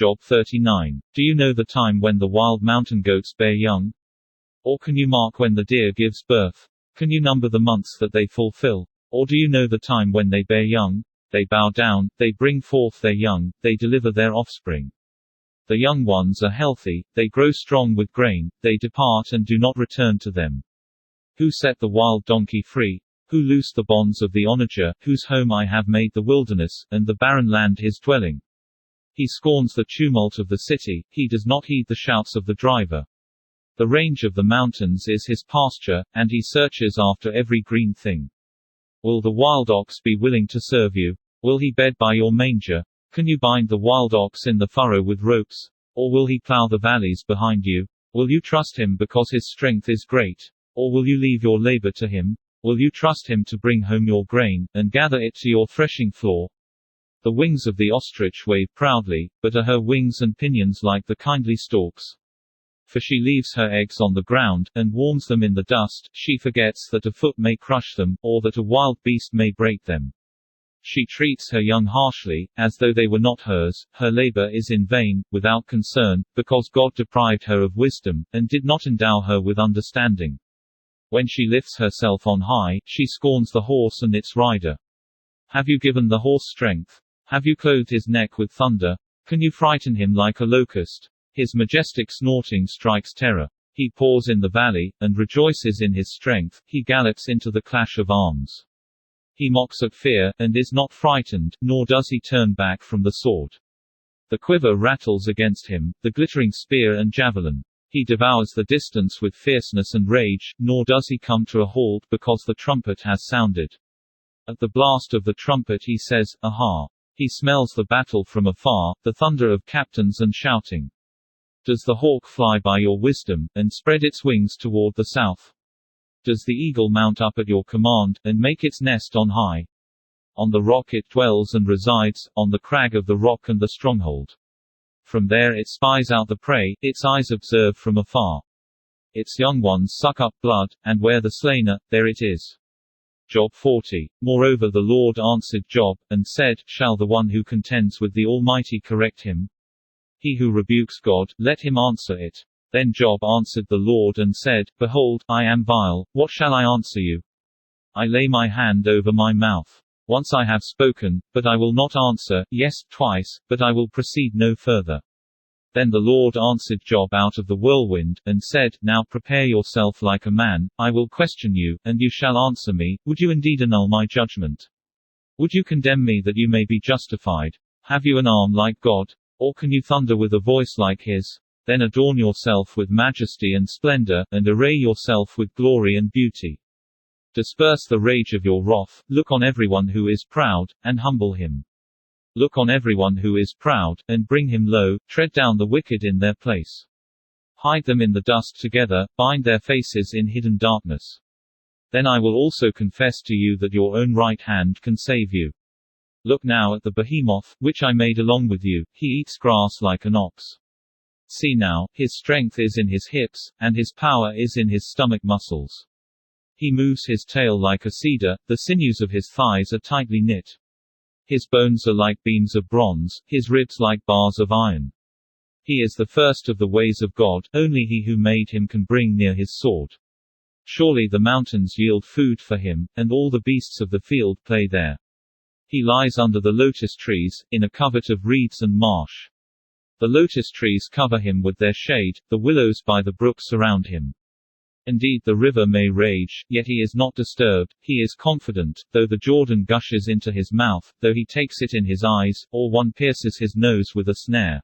Job 39. Do you know the time when the wild mountain goats bear young? Or can you mark when the deer gives birth? Can you number the months that they fulfill? Or do you know the time when they bear young? They bow down, they bring forth their young, they deliver their offspring. The young ones are healthy, they grow strong with grain, they depart and do not return to them. Who set the wild donkey free? Who loosed the bonds of the onager, whose home I have made the wilderness, and the barren land his dwelling? He scorns the tumult of the city, he does not heed the shouts of the driver. The range of the mountains is his pasture, and he searches after every green thing. Will the wild ox be willing to serve you? Will he bed by your manger? Can you bind the wild ox in the furrow with ropes? Or will he plow the valleys behind you? Will you trust him because his strength is great? Or will you leave your labor to him? Will you trust him to bring home your grain, and gather it to your threshing floor? The wings of the ostrich wave proudly, but are her wings and pinions like the kindly storks? For she leaves her eggs on the ground, and warms them in the dust, she forgets that a foot may crush them, or that a wild beast may break them. She treats her young harshly, as though they were not hers, her labor is in vain, without concern, because God deprived her of wisdom, and did not endow her with understanding. When she lifts herself on high, she scorns the horse and its rider. Have you given the horse strength? Have you clothed his neck with thunder? Can you frighten him like a locust? His majestic snorting strikes terror. He paws in the valley, and rejoices in his strength, he gallops into the clash of arms. He mocks at fear, and is not frightened, nor does he turn back from the sword. The quiver rattles against him, the glittering spear and javelin. He devours the distance with fierceness and rage, nor does he come to a halt because the trumpet has sounded. At the blast of the trumpet he says, Aha! He smells the battle from afar, the thunder of captains and shouting. Does the hawk fly by your wisdom, and spread its wings toward the south? Does the eagle mount up at your command, and make its nest on high? On the rock it dwells and resides, on the crag of the rock and the stronghold. From there it spies out the prey, its eyes observe from afar. Its young ones suck up blood, and where the slain are, there it is. Job 40. Moreover the Lord answered Job, and said, Shall the one who contends with the Almighty correct him? He who rebukes God, let him answer it. Then Job answered the Lord and said, Behold, I am vile, what shall I answer you? I lay my hand over my mouth. Once I have spoken, but I will not answer, yes, twice, but I will proceed no further. Then the Lord answered Job out of the whirlwind, and said, Now prepare yourself like a man, I will question you, and you shall answer me. Would you indeed annul my judgment? Would you condemn me that you may be justified? Have you an arm like God? Or can you thunder with a voice like his? Then adorn yourself with majesty and splendor, and array yourself with glory and beauty. Disperse the rage of your wrath, look on everyone who is proud, and humble him. Look on everyone who is proud, and bring him low, tread down the wicked in their place. Hide them in the dust together, bind their faces in hidden darkness. Then I will also confess to you that your own right hand can save you. Look now at the behemoth, which I made along with you, he eats grass like an ox. See now, his strength is in his hips, and his power is in his stomach muscles. He moves his tail like a cedar, the sinews of his thighs are tightly knit. His bones are like beams of bronze, his ribs like bars of iron. He is the first of the ways of God, only he who made him can bring near his sword. Surely the mountains yield food for him, and all the beasts of the field play there. He lies under the lotus trees, in a covert of reeds and marsh. The lotus trees cover him with their shade, the willows by the brook surround him. Indeed the river may rage, yet he is not disturbed, he is confident, though the Jordan gushes into his mouth, though he takes it in his eyes, or one pierces his nose with a snare.